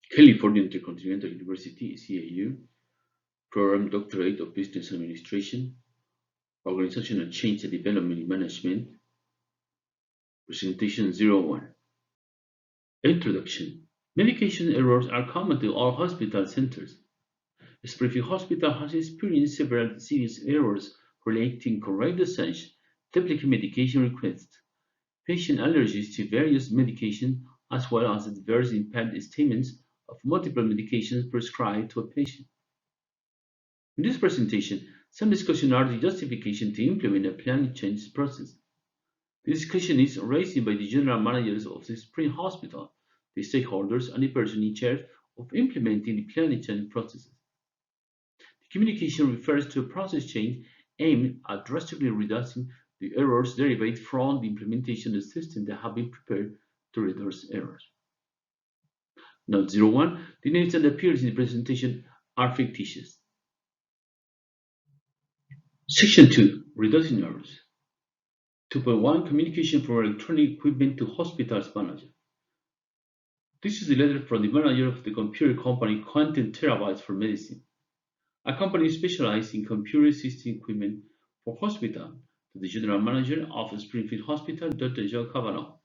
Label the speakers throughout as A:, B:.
A: California Intercontinental University (CAU) Program Doctorate of Business Administration, Organizational Change and Development Management, Presentation 01. Introduction. Medication errors are common to all hospital centers. Springfield Hospital has experienced several serious errors relating correct dosage, duplicate medication requests, patient allergies to various medications, as well as adverse impact statements of multiple medications prescribed to a patient. In this presentation, some discussion are the justification to implement a plan change process. The discussion is raised by the general managers of the Spring Hospital, the stakeholders, and the person in charge of implementing the plan change processes. The communication refers to a process change aimed at drastically reducing the errors derived from the implementation of the system that have been prepared to reduce errors. Note 01. The names that appear in the presentation are fictitious. Section 2. Reducing errors. 2.1 Communication from electronic equipment to hospital's manager. This is a letter from the manager of the computer company Quantum Terabytes for Medicine, a company specialized in computer system equipment for hospital, to the general manager of Springfield Hospital, Dr. Joe Cavanaugh,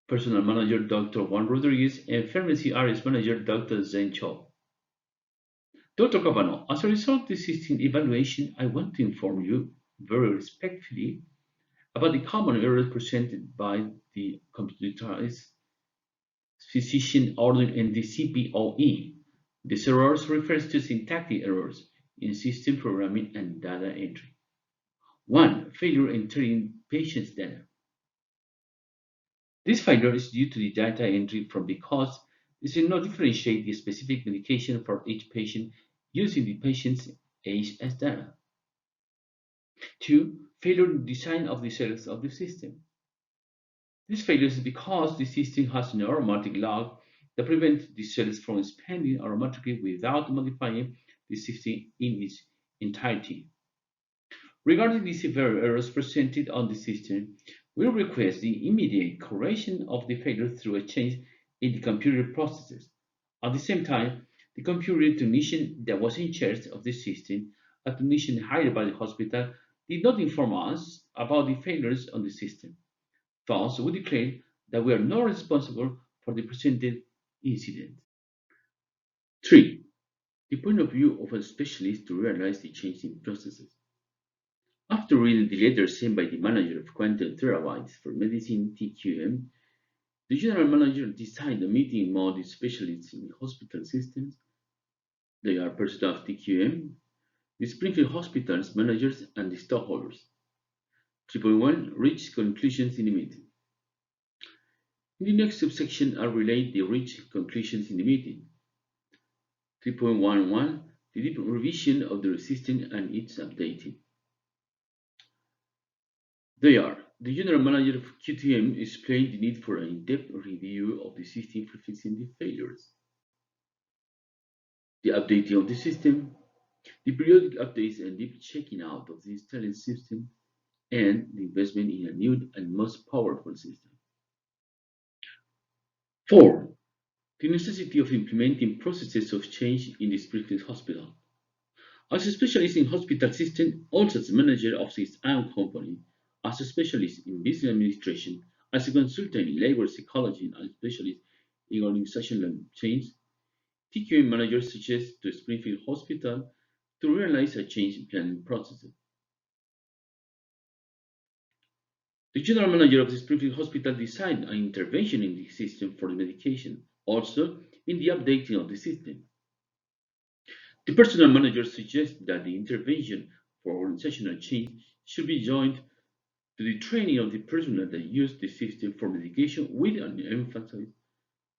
A: personal manager Dr. Juan Rodriguez, and pharmacy areas manager Dr. Zane Cho. Dr. Cavanaugh, as a result of the system evaluation, I want to inform you very respectfully about the common errors presented by the computerized physician order in the CPOE. These errors refers to syntactic errors in system programming and data entry. 1. Failure entering patient's data. This failure is due to the data entry from because it did not differentiate the specific medication for each patient using the patient's age as data. 2. Failure in design of the cells of the system. This failure is because the system has an aromatic log that prevents the cells from expanding aromatically without modifying the system in its entirety. Regarding the severe errors presented on the system, we request the immediate correction of the failure through a change in the computer processes. At the same time, the computer technician that was in charge of the system, a technician hired by the hospital, did not inform us about the failures on the system. Thus, we declare that we are not responsible for the presented incident. 3. The point of view of a specialist to realize the change in processes. After reading the letter sent by the manager of Quantum Terabytes for Medicine TQM, the general manager decided a meeting among the specialists in the hospital systems. They are personnel of TQM, the Springfield Hospital's managers, and the stockholders. 3.1 Reach conclusions in the meeting. In the next subsection, I'll relate the reached conclusions in the meeting. 3.11 The deep revision of the system and its updating. They are: the general manager of QTM explained the need for an in-depth review of the system for fixing the failures, the updating of the system, the periodic updates and deep checking out of the installed system, and the investment in a new and most powerful system. 4. The necessity of implementing processes of change in the Springfield Hospital. As a specialist in hospital system, also as a manager of its own company, as a specialist in business administration, as a consultant in labor psychology, and a specialist in organizational change, TQM managers suggest to Springfield Hospital to realize a change in planning process. The general manager of the Springfield Hospital designed an intervention in the system for the medication, also in the updating of the system. The personnel manager suggests that the intervention for organizational change should be joined to the training of the personnel that use the system for medication with an emphasis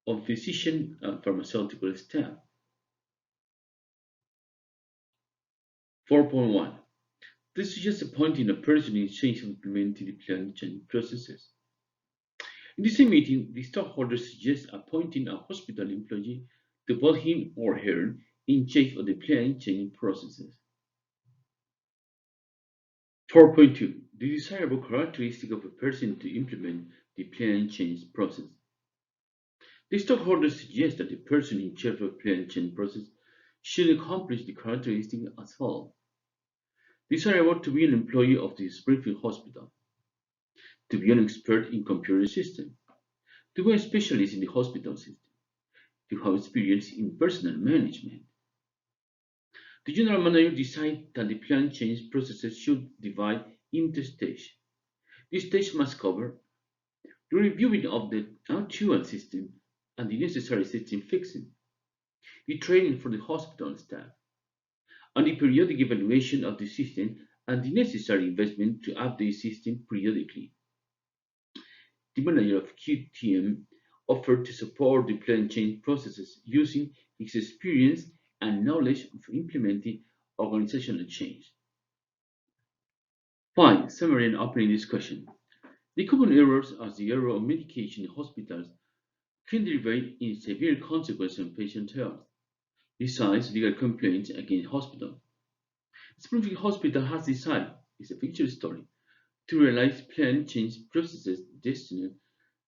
A: on physician and pharmaceutical staff. 4.1 This suggests appointing a person in charge of implementing the plan change processes. In the same meeting, the stockholders suggest appointing a hospital employee to put him or her in charge of the plan change processes. 4.2 The desirable characteristic of a person to implement the plan change process. The stockholders suggest that the person in charge of plan change process should accomplish the characteristics as follows. Desirable to be an employee of the Springfield Hospital, to be an expert in computer system, to be a specialist in the hospital system, to have experience in personnel management. The general manager decides that the plan change processes should divide into stages. This stage must cover the reviewing of the actual system and the necessary system fixing, the training for the hospital staff, and the periodic evaluation of the system and the necessary investment to update the system periodically. The manager of QTM offered to support the plan change processes using his experience and knowledge of implementing organizational change. 5. Summary and opening discussion. The common errors are the error of medication in hospitals can derive in severe consequences on patient health. Besides legal complaints against hospitals, Springfield Hospital has decided, it's a fictional story, to realize plan change processes destined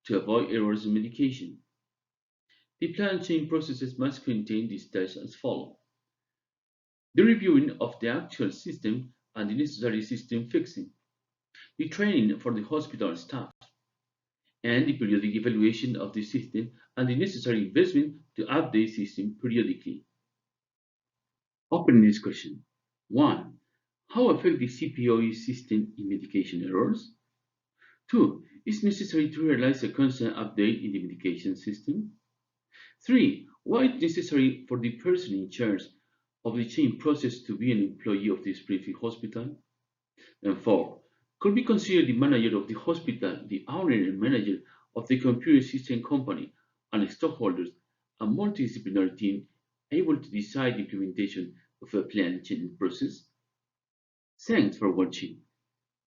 A: to avoid errors in medication. The plan change processes must contain the steps as follows. The reviewing of the actual system and the necessary system fixing, the training for the hospital staff, and the periodic evaluation of the system and the necessary investment to update the system periodically. Open discussion. 1. How affect the CPOE system in medication errors? 2. Is it necessary to realize a constant update in the medication system? 3. Why it is necessary for the person in charge of the change process to be an employee of the Springfield Hospital? And 4. Could we consider the manager of the hospital, the owner and manager of the computer system company, and stockholders a multidisciplinary team able to decide the implementation of a plan change process? Thanks for watching.